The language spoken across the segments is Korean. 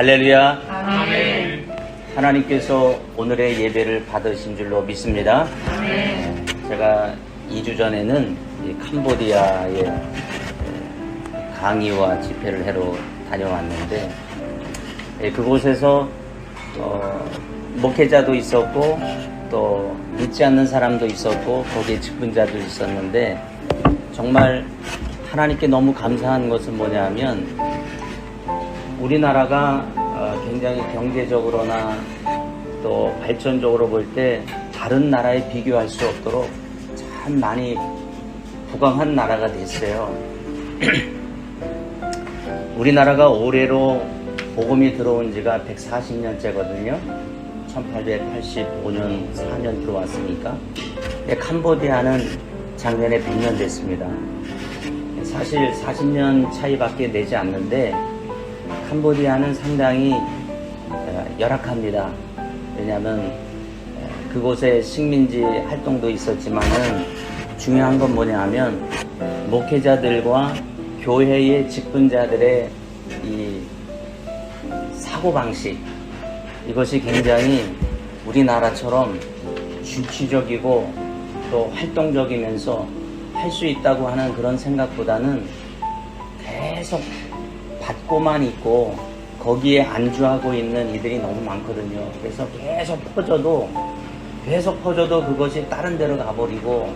할렐루야. 아멘. 하나님께서 오늘의 예배를 받으신 줄로 믿습니다. 아멘. 제가 2주 전에는 이 캄보디아에 강의와 집회를 하러 다녀왔는데 그곳에서 목회자도 있었고 또 믿지 않는 사람도 있었고 거기에 직분자도 있었는데 정말 하나님께 너무 감사한 것은 뭐냐면 우리나라가 굉장히 경제적으로나 또 발전적으로 볼 때 다른 나라에 비교할 수 없도록 참 많이 부강한 나라가 됐어요. 우리나라가 올해로 복음이 들어온 지가 140년째거든요. 1885년 4년 들어왔으니까. 캄보디아는 작년에 100년 됐습니다. 사실 40년 차이밖에 되지 않는데 캄보디아는 상당히 열악합니다. 왜냐하면 그곳에 식민지 활동도 있었지만은 중요한 건 뭐냐 하면 목회자들과 교회의 직분자들의 이 사고방식, 이것이 굉장히 우리나라처럼 주취적이고 또 활동적이면서 할 수 있다고 하는 그런 생각보다는 계속 받고만 있고 거기에 안주하고 있는 이들이 너무 많거든요. 그래서 계속 퍼져도 그것이 다른 데로 가버리고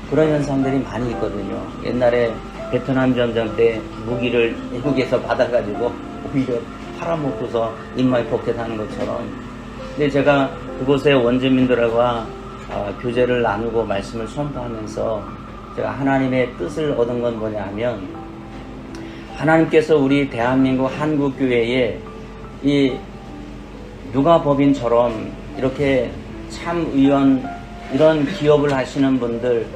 그런 현상들이 많이 있거든요. 옛날에 베트남 전쟁 때 무기를 외국에서 받아가지고 오히려 팔아먹고서 인마이 포켓하는 것처럼. 근데 제가 그곳의 원주민들과 교제를 나누고 말씀을 선포하면서 제가 하나님의 뜻을 얻은 건 뭐냐 하면 하나님께서 우리 대한민국 한국교회에 이 누가법인처럼 이렇게 참의원 이런 기업을 하시는 분들,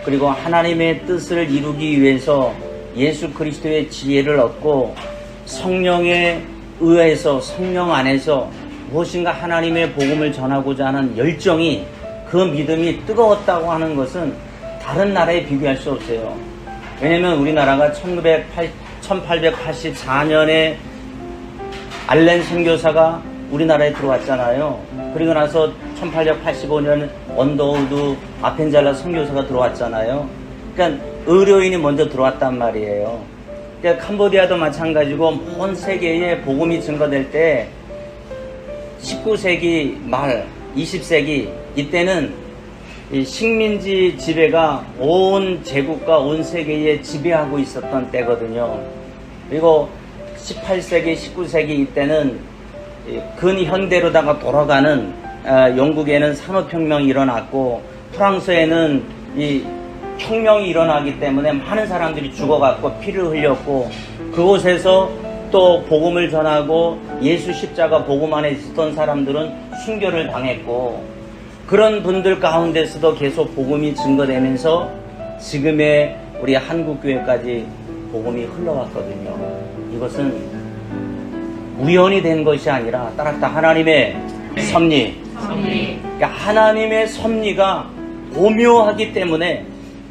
그리고 하나님의 뜻을 이루기 위해서 예수 그리스도의 지혜를 얻고 성령에 의해서 성령 안에서 무엇인가 하나님의 복음을 전하고자 하는 열정이, 그 믿음이 뜨거웠다고 하는 것은 다른 나라에 비교할 수 없어요. 왜냐면 우리나라가 1884년에 알렌 선교사가 우리나라에 들어왔잖아요. 그리고 나서 1885년 언더우드 아펜잘라 선교사가 들어왔잖아요. 그러니까 의료인이 먼저 들어왔단 말이에요. 그러니까 캄보디아도 마찬가지고 온 세계에 복음이 증거될 때 19세기 말 20세기 이때는 이 식민지 지배가 온 제국과 온 세계에 지배하고 있었던 때거든요. 그리고 18세기, 19세기 이때는 근현대로다가 돌아가는, 영국에는 산업혁명이 일어났고 프랑스에는 이 혁명이 일어나기 때문에 많은 사람들이 죽어갔고 피를 흘렸고 그곳에서 또 복음을 전하고 예수 십자가 복음 안에 있었던 사람들은 순교를 당했고, 그런 분들 가운데서도 계속 복음이 증거되면서 지금의 우리 한국교회까지 복음이 흘러왔거든요. 이것은 우연이 된 것이 아니라 따랐다 하나님의 섭리. 그러니까 하나님의 섭리가 오묘하기 때문에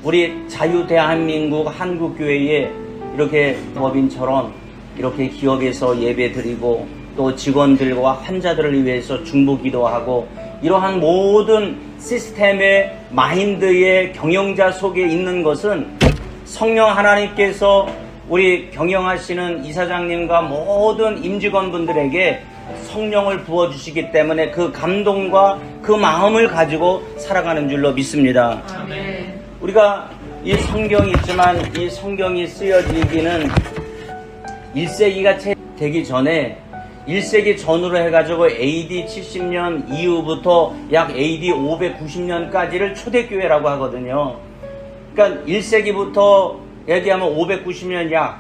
우리 자유대한민국 한국교회에 이렇게 법인처럼 이렇게 기업에서 예배드리고 또 직원들과 환자들을 위해서 중보기도하고 이러한 모든 시스템의 마인드의 경영자 속에 있는 것은 성령 하나님께서 우리 경영하시는 이사장님과 모든 임직원분들에게 성령을 부어주시기 때문에 그 감동과 그 마음을 가지고 살아가는 줄로 믿습니다. 아멘. 우리가 이 성경이 있지만 이 성경이 쓰여지기는 1세기가 채 되기 전에 1세기 전으로 해가지고 AD 70년 이후부터 약 AD 590년까지를 초대교회라고 하거든요. 그러니까 1세기부터 얘기하면 590년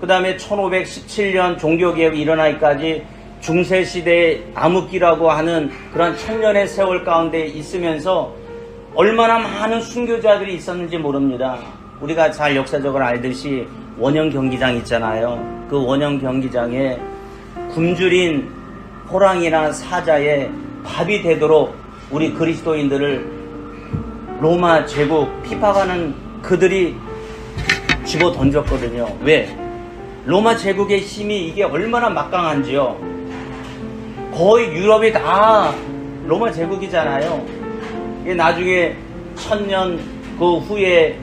그 다음에 1517년 종교개혁이 일어나기까지 중세시대의 암흑기라고 하는 그런 천년의 세월 가운데 있으면서 얼마나 많은 순교자들이 있었는지 모릅니다. 우리가 잘 역사적으로 알듯이 원형 경기장 있잖아요. 그 원형 경기장에 굶주린 호랑이나 사자의 밥이 되도록 우리 그리스도인들을 로마 제국 핍박하는 그들이 집어 던졌거든요. 왜? 로마 제국의 힘이 이게 얼마나 막강한지요. 거의 유럽이 다 로마 제국이잖아요. 이게 나중에 1000년 그 후에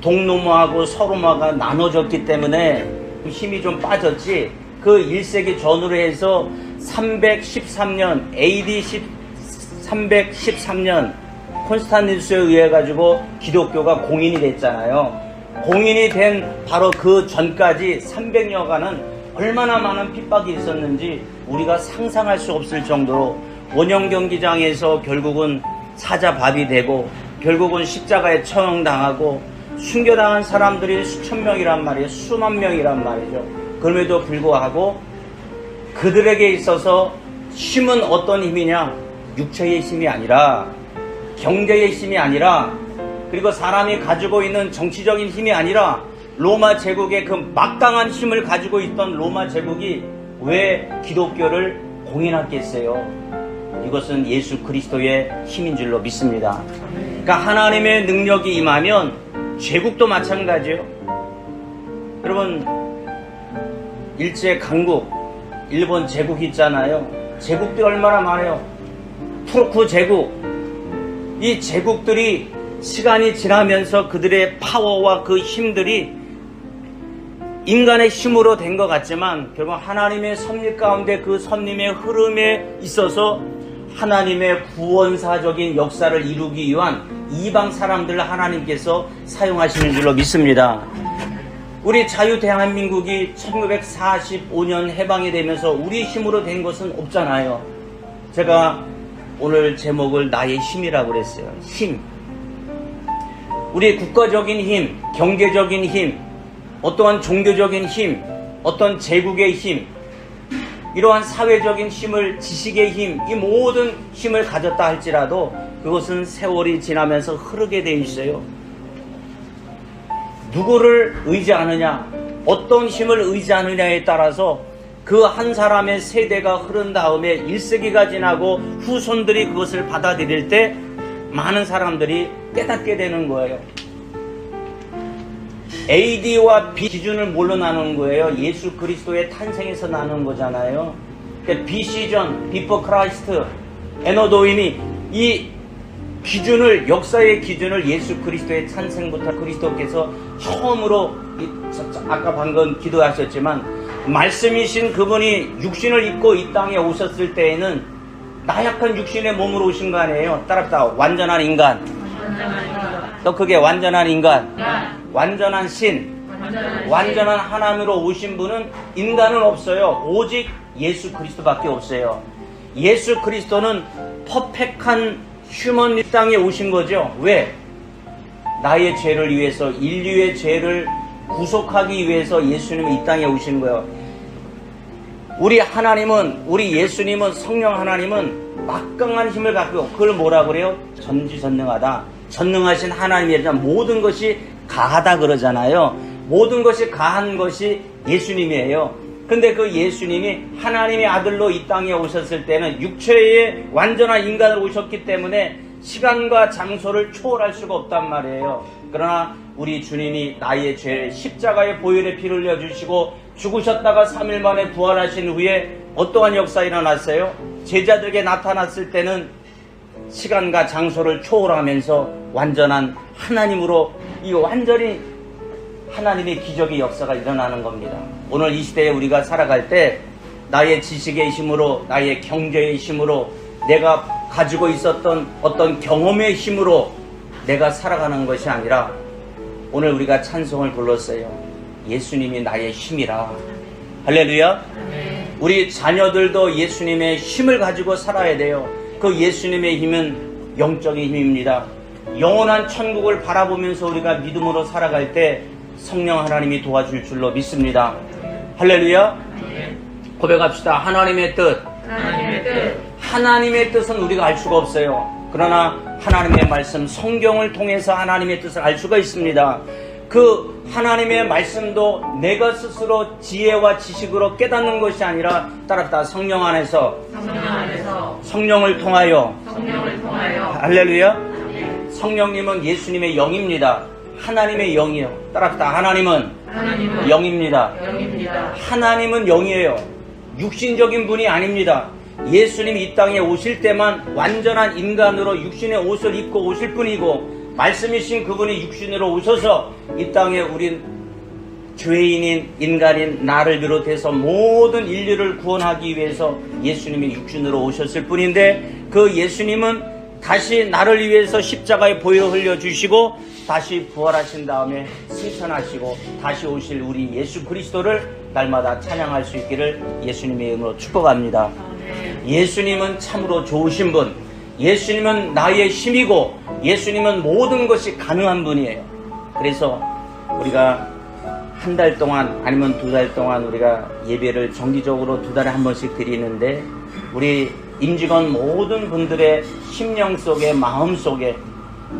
동로마하고 서로마가 나눠졌기 때문에 힘이 좀 빠졌지. 그 1세기 전후로 해서 313년 AD 313년 콘스탄티누스에 의해 가지고 기독교가 공인이 됐잖아요. 공인이 된 바로 그 전까지 300여간은 얼마나 많은 핍박이 있었는지 우리가 상상할 수 없을 정도로 원형 경기장에서 결국은 사자밥이 되고 결국은 십자가에 처형당하고 순교당한 사람들이 수천 명이란 말이에요. 수만 명이란 말이죠. 그럼에도 불구하고 그들에게 있어서 힘은 어떤 힘이냐? 육체의 힘이 아니라 경제의 힘이 아니라 그리고 사람이 가지고 있는 정치적인 힘이 아니라 로마 제국의 그 막강한 힘을 가지고 있던 로마 제국이 왜 기독교를 공인하겠어요? 이것은 예수 그리스도의 힘인 줄로 믿습니다. 그러니까 하나님의 능력이 임하면 제국도 마찬가지예요. 여러분, 일제 강국, 일본 제국 있잖아요. 제국들이 얼마나 많아요. 투르크 제국. 이 제국들이 시간이 지나면서 그들의 파워와 그 힘들이 인간의 힘으로 된 것 같지만 결국 하나님의 섭리 가운데 그 섭리의 흐름에 있어서 하나님의 구원사적인 역사를 이루기 위한 이방 사람들을 하나님께서 사용하시는 줄로 믿습니다. 우리 자유 대한민국이 1945년 해방이 되면서 우리 힘으로 된 것은 없잖아요. 제가 오늘 제목을 나의 힘이라고 그랬어요. 힘. 우리 국가적인 힘, 경제적인 힘, 어떠한 종교적인 힘, 어떤 제국의 힘, 이러한 사회적인 힘을, 지식의 힘, 이 모든 힘을 가졌다 할지라도 그것은 세월이 지나면서 흐르게 돼 있어요. 누구를 의지하느냐, 어떤 힘을 의지하느냐에 따라서 그 한 사람의 세대가 흐른 다음에 1세기가 지나고 후손들이 그것을 받아들일 때 많은 사람들이 깨닫게 되는 거예요. AD와 B 기준을 뭘로 나누는 거예요? 예수 그리스도의 탄생에서 나누는 거잖아요. 그러니까 BC전, Before Christ, 에노도임이 이 기준을, 역사의 기준을 예수 그리스도의 탄생부터 그리스도께서 처음으로 아까 방금 기도하셨지만 말씀이신 그분이 육신을 입고 이 땅에 오셨을 때에는 나약한 육신의 몸으로 오신 거 아니에요. 따라합시다. 완전한 인간. 더 크게 완전한 인간. 완전한 신. 완전한 하나님으로 오신 분은 인간은 없어요. 오직 예수 그리스도밖에 없어요. 예수 그리스도는 퍼펙트한 휴먼 이 땅에 오신 거죠. 왜? 나의 죄를 위해서, 인류의 죄를 구속하기 위해서 예수님이 이 땅에 오신 거예요. 우리 하나님은, 우리 예수님은, 성령 하나님은 막강한 힘을 갖고, 그걸 뭐라 그래요? 전지전능하다. 전능하신 하나님이라 모든 것이 가하다 그러잖아요. 모든 것이 가한 것이 예수님이에요. 근데 그 예수님이 하나님의 아들로 이 땅에 오셨을 때는 육체의 완전한 인간으로 오셨기 때문에 시간과 장소를 초월할 수가 없단 말이에요. 그러나 우리 주님이 나의 죄를 십자가의 보혈의 피를 흘려주시고 죽으셨다가 3일 만에 부활하신 후에 어떠한 역사가 일어났어요? 제자들에게 나타났을 때는 시간과 장소를 초월하면서 완전한 하나님으로 이 완전히 하나님의 기적의 역사가 일어나는 겁니다. 오늘 이 시대에 우리가 살아갈 때 나의 지식의 힘으로, 나의 경제의 힘으로, 내가 가지고 있었던 어떤 경험의 힘으로 내가 살아가는 것이 아니라 오늘 우리가 찬송을 불렀어요. 예수님이 나의 힘이라. 할렐루야. 우리 자녀들도 예수님의 힘을 가지고 살아야 돼요. 그 예수님의 힘은 영적인 힘입니다. 영원한 천국을 바라보면서 우리가 믿음으로 살아갈 때 성령 하나님이 도와줄 줄로 믿습니다. 할렐루야. 고백합시다. 하나님의 뜻. 하나님의 뜻은 우리가 알 수가 없어요. 그러나 하나님의 말씀, 성경을 통해서 하나님의 뜻을 알 수가 있습니다. 그 하나님의 말씀도 내가 스스로 지혜와 지식으로 깨닫는 것이 아니라 따랐다. 성령 안에서 성령을 통하여 할렐루야. 성령님은 예수님의 영입니다. 하나님의 영이요. 따라합시다. 하나님은 영입니다. 하나님은 영이에요. 육신적인 분이 아닙니다. 예수님이 이 땅에 오실 때만 완전한 인간으로 육신의 옷을 입고 오실 뿐이고, 말씀이신 그분이 육신으로 오셔서 이 땅에 우린 죄인인 인간인 나를 비롯해서 모든 인류를 구원하기 위해서 예수님이 육신으로 오셨을 뿐인데, 그 예수님은 다시 나를 위해서 십자가에 보혈 흘려주시고 다시 부활하신 다음에 승천하시고 다시 오실 우리 예수 그리스도를 날마다 찬양할 수 있기를 예수님의 이름으로 축복합니다. 예수님은 참으로 좋으신 분, 예수님은 나의 힘이고 예수님은 모든 것이 가능한 분이에요. 그래서 우리가 한 달 동안 아니면 2달 동안 우리가 예배를 정기적으로 2달에 한 번씩 드리는데, 우리 임직원 모든 분들의 심령 속에, 마음 속에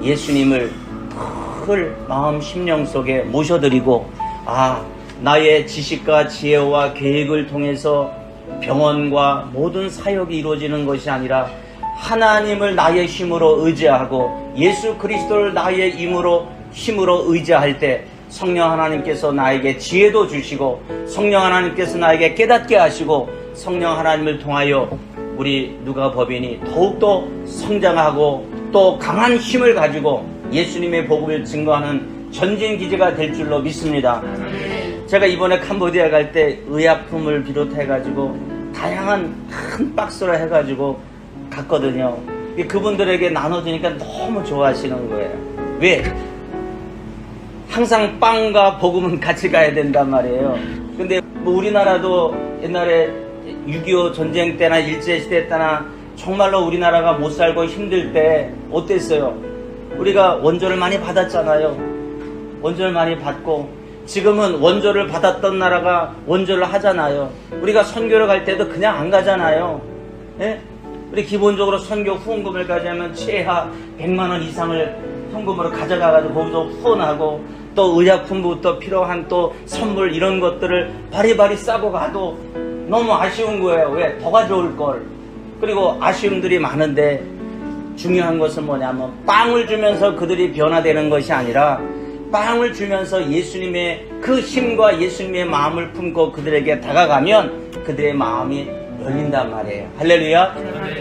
예수님을 늘 마음 심령 속에 모셔드리고, 나의 지식과 지혜와 계획을 통해서 병원과 모든 사역이 이루어지는 것이 아니라 하나님을 나의 힘으로 의지하고 예수 그리스도를 나의 힘으로 의지할 때 성령 하나님께서 나에게 지혜도 주시고 성령 하나님께서 나에게 깨닫게 하시고 성령 하나님을 통하여 우리 누가복음이 더욱더 성장하고 또 강한 힘을 가지고 예수님의 복음을 증거하는 전진기지가 될 줄로 믿습니다. 제가 이번에 캄보디아 갈 때 의약품을 비롯해가지고 다양한 큰 박스로 해가지고 갔거든요. 그분들에게 나눠주니까 너무 좋아하시는 거예요. 왜? 항상 빵과 복음은 같이 가야 된단 말이에요. 근데 뭐 우리나라도 옛날에 6.25 전쟁 때나 일제시대 때나 정말로 우리나라가 못 살고 힘들 때 어땠어요? 우리가 원조를 많이 받았잖아요. 원조를 많이 받고 지금은 원조를 받았던 나라가 원조를 하잖아요. 우리가 선교를 갈 때도 그냥 안 가잖아요. 예? 우리 기본적으로 선교 후원금을 가져가면 최하 100만 원 이상을 현금으로 가져가가지고 거기서 후원하고 또 의약품부터 필요한 또 선물 이런 것들을 바리바리 싸고 가도 너무 아쉬운 거예요. 왜? 더 가져올 걸. 그리고 아쉬움들이 많은데 중요한 것은 뭐냐면 빵을 주면서 그들이 변화되는 것이 아니라 빵을 주면서 예수님의 그 힘과 예수님의 마음을 품고 그들에게 다가가면 그들의 마음이 열린단 말이에요. 할렐루야.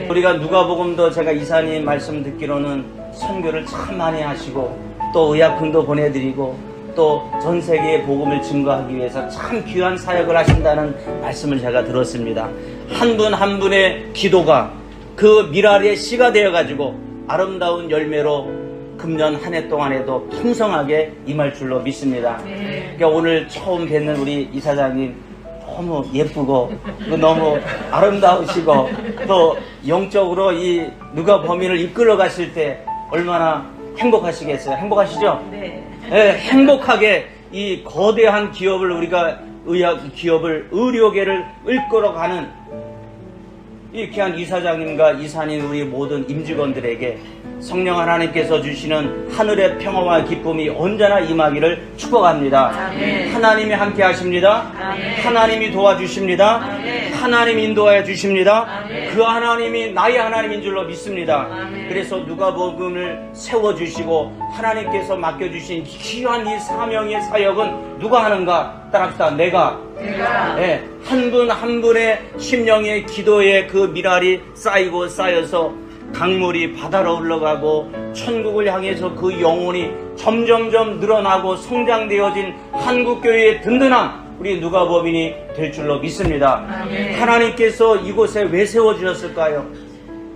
우리가 누가복음도 제가 이사님 말씀 듣기로는 선교를 참 많이 하시고 또 의약품도 보내드리고 또 전 세계의 복음을 증거하기 위해서 참 귀한 사역을 하신다는 말씀을 제가 들었습니다. 한 분 한 분의 기도가 그 미랄의 씨가 되어가지고 아름다운 열매로 금년 한 해 동안에도 풍성하게 임할 줄로 믿습니다. 그러니까 오늘 처음 뵙는 우리 이사장님 너무 예쁘고 너무 아름다우시고 또 영적으로 이 누가복음을 이끌어 가실 때 얼마나 행복하시겠어요? 행복하시죠? 네. 네, 행복하게 이 거대한 기업을 우리가 기업을 의료계를 이끌어가는 이 귀한 이사장님과 이사님 우리 모든 임직원들에게 성령 하나님께서 주시는 하늘의 평화와 기쁨이 언제나 임하기를 축복합니다. 아멘. 하나님이 함께 하십니다. 아멘. 하나님이 도와주십니다. 아멘. 하나님 인도하여 주십니다. 아멘. 그 하나님이 나의 하나님인 줄로 믿습니다. 아멘. 그래서 누가복음을 세워주시고 하나님께서 맡겨주신 귀한 이 사명의 사역은 누가 하는가? 따라합시다. 내가 네, 한 분 한 분의 심령의 기도에 그 미랄이 쌓이고 쌓여서 강물이 바다로 흘러가고 천국을 향해서 그 영혼이 점점점 늘어나고 성장되어진 한국교회의 든든한 우리 누가복음이 될 줄로 믿습니다. 아멘. 하나님께서 이곳에 왜 세워주셨을까요?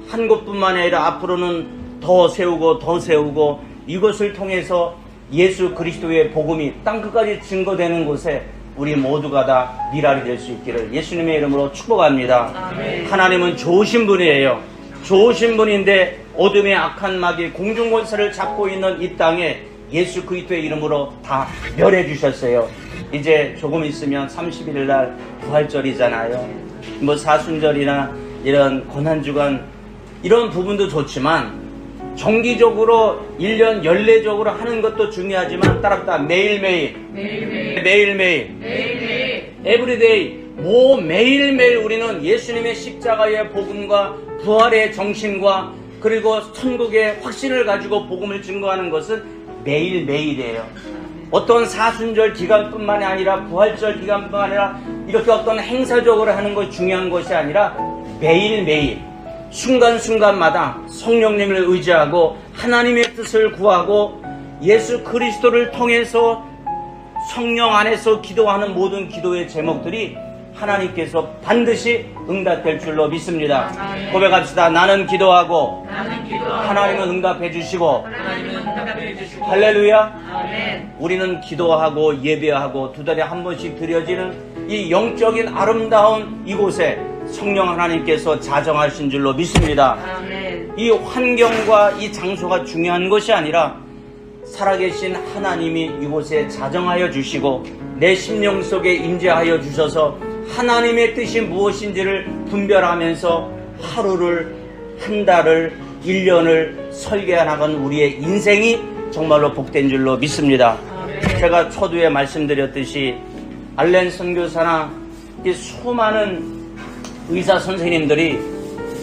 한 곳뿐만 아니라 앞으로는 더 세우고 이것을 통해서 예수 그리스도의 복음이 땅끝까지 증거되는 곳에 우리 모두가 다 미랄이 될 수 있기를 예수님의 이름으로 축복합니다. 아멘. 하나님은 좋으신 분이에요. 좋으신 분인데 어둠의 악한 마귀 공중권세를 잡고 있는 이 땅에 예수 그리스도의 이름으로 다 멸해 주셨어요. 이제 조금 있으면 31일 날 부활절이잖아요. 뭐 사순절이나 이런 고난주간 이런 부분도 좋지만 정기적으로 1년 연례적으로 하는 것도 중요하지만 따라붙다 매일매일 에브리데이 매일매일 우리는 예수님의 십자가의 복음과 부활의 정신과 그리고 천국의 확신을 가지고 복음을 증거하는 것은 매일매일이에요. 어떤 사순절 기간뿐만이 아니라 부활절 기간뿐만 아니라 이렇게 어떤 행사적으로 하는 것이 중요한 것이 아니라 매일매일 순간순간마다 성령님을 의지하고 하나님의 뜻을 구하고 예수 그리스도를 통해서 성령 안에서 기도하는 모든 기도의 제목들이 하나님께서 반드시 응답될 줄로 믿습니다. 아멘. 고백합시다. 나는 기도하고 나는 기도하고 하나님은 응답해 주시고 하나님은 응답해 주시고 할렐루야. 아멘. 우리는 기도하고 예배하고 두 달에 한 번씩 드려지는 이 영적인 아름다운 이곳에 성령 하나님께서 자정하신 줄로 믿습니다. 아멘. 이 환경과 이 장소가 중요한 것이 아니라 살아계신 하나님이 이곳에 자정하여 주시고 내 심령 속에 임재하여 주셔서 하나님의 뜻이 무엇인지를 분별하면서 하루를, 한 달을, 1년을 설계해 나간 우리의 인생이 정말로 복된 줄로 믿습니다. 아멘. 제가 초두에 말씀드렸듯이 알렌 선교사나 이 수많은 의사 선생님들이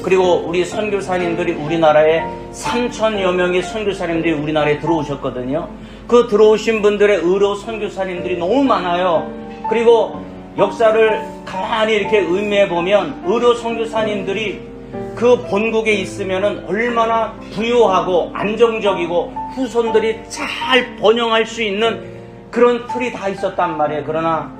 그리고 우리 선교사님들이 우리나라에 3,000여 명의 선교사님들이 우리나라에 들어오셨거든요. 그 들어오신 분들의 의료 선교사님들이 너무 많아요. 그리고 역사를 가만히 이렇게 의미해 보면 의료 선교사님들이 그 본국에 있으면은 얼마나 부유하고 안정적이고 후손들이 잘 번영할 수 있는 그런 틀이 다 있었단 말이에요. 그러나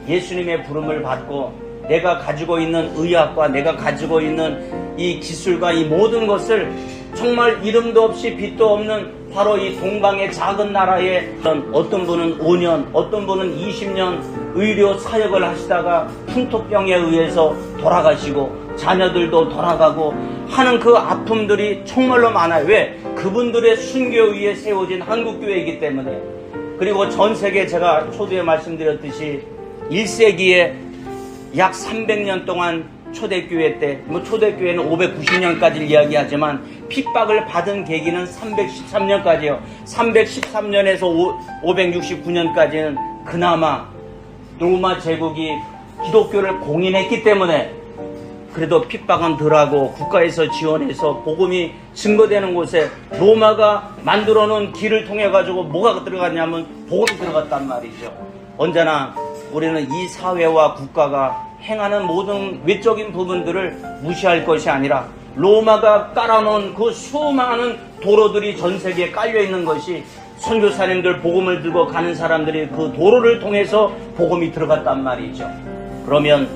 예수님의 부름을 받고 내가 가지고 있는 의학과 내가 가지고 있는 이 기술과 이 모든 것을 정말 이름도 없이 빛도 없는 바로 이 동방의 작은 나라에 어떤 분은 5년, 어떤 분은 20년 의료 사역을 하시다가 풍토병에 의해서 돌아가시고 자녀들도 돌아가고 하는 그 아픔들이 정말로 많아요. 왜? 그분들의 순교 위에 세워진 한국교회이기 때문에. 그리고 전 세계 제가 초두에 말씀드렸듯이 1세기에 약 300년 동안 초대교회 때, 초대교회는 590년까지를 이야기하지만 핍박을 받은 계기는 313년까지요. 313년에서 569년까지는 그나마 로마 제국이 기독교를 공인했기 때문에 그래도 핍박은 덜하고 국가에서 지원해서 복음이 증거되는 곳에 로마가 만들어 놓은 길을 통해 가지고 뭐가 들어갔냐면 복음이 들어갔단 말이죠. 언제나 우리는 이 사회와 국가가 행하는 모든 외적인 부분들을 무시할 것이 아니라 로마가 깔아놓은 그 수많은 도로들이 전 세계에 깔려있는 것이 선교사님들 복음을 들고 가는 사람들이 그 도로를 통해서 복음이 들어갔단 말이죠. 그러면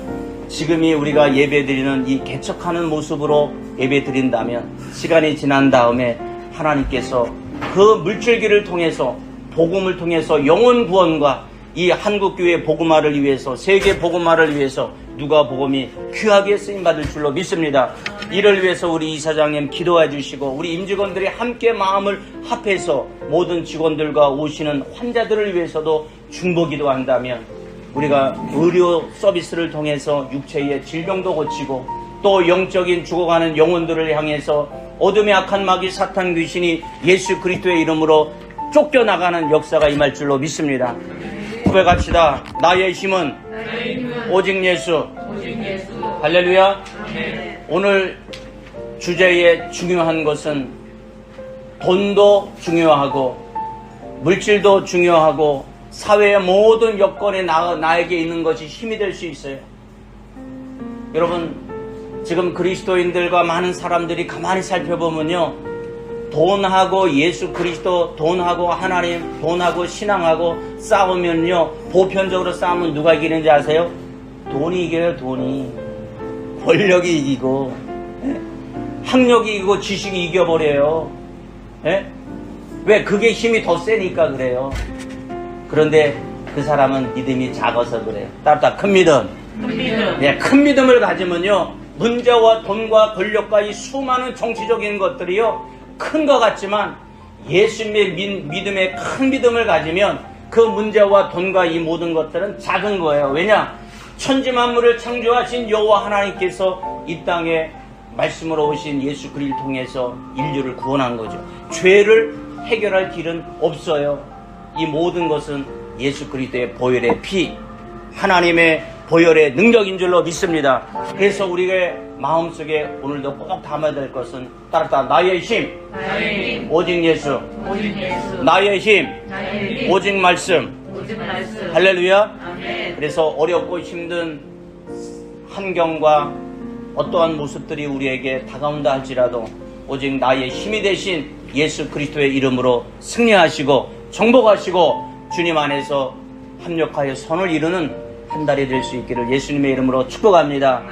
지금이 우리가 예배드리는 이 개척하는 모습으로 예배드린다면 시간이 지난 다음에 하나님께서 그 물줄기를 통해서 복음을 통해서 영혼 구원과 이 한국교회 복음화를 위해서 세계 복음화를 위해서 누가복음이 귀하게 쓰임받을 줄로 믿습니다. 이를 위해서 우리 이사장님 기도해 주시고 우리 임직원들이 함께 마음을 합해서 모든 직원들과 오시는 환자들을 위해서도 중보기도 한다면 우리가 의료 서비스를 통해서 육체의 질병도 고치고 또 영적인 죽어가는 영혼들을 향해서 어둠의 악한 마귀 사탄 귀신이 예수 그리스도의 이름으로 쫓겨나가는 역사가 임할 줄로 믿습니다. 고백합시다. 나의 힘은 오직 예수. 할렐루야. 오늘 주제의 중요한 것은 돈도 중요하고 물질도 중요하고 사회의 모든 여건에 나에게 있는 것이 힘이 될 수 있어요. 여러분 지금 그리스도인들과 많은 사람들이 가만히 살펴보면요, 돈하고 예수 그리스도, 돈하고 하나님, 돈하고 신앙하고 싸우면요, 보편적으로 싸우면 누가 이기는지 아세요? 돈이 이겨요. 돈이. 권력이 이기고 학력이 이기고 지식이 이겨버려요. 왜? 그게 힘이 더 세니까 그래요. 그런데 그 사람은 믿음이 작아서 그래요. 따라 큰 믿음. 큰 믿음을 가지면요, 문제와 돈과 권력과 이 수많은 정치적인 것들이요 큰 것 같지만 예수님의 믿음에 큰 믿음을 가지면 그 문제와 돈과 이 모든 것들은 작은 거예요. 왜냐? 천지만물을 창조하신 여호와 하나님께서 이 땅에 말씀으로 오신 예수 그리스도를 통해서 인류를 구원한 거죠. 죄를 해결할 길은 없어요. 이 모든 것은 예수 그리스도의 보혈의 피, 하나님의 보혈의 능력인 줄로 믿습니다. 그래서 우리의 마음속에 오늘도 꼭 담아야 될 것은 따라 나의 힘, 오직 예수. 나의 힘, 오직 말씀. 할렐루야. 아멘. 그래서 어렵고 힘든 환경과 어떠한 모습들이 우리에게 다가온다 할지라도 오직 나의 힘이 되신 예수 그리스도의 이름으로 승리하시고 정복하시고 주님 안에서 합력하여 선을 이루는 한 달이 될 수 있기를 예수님의 이름으로 축복합니다.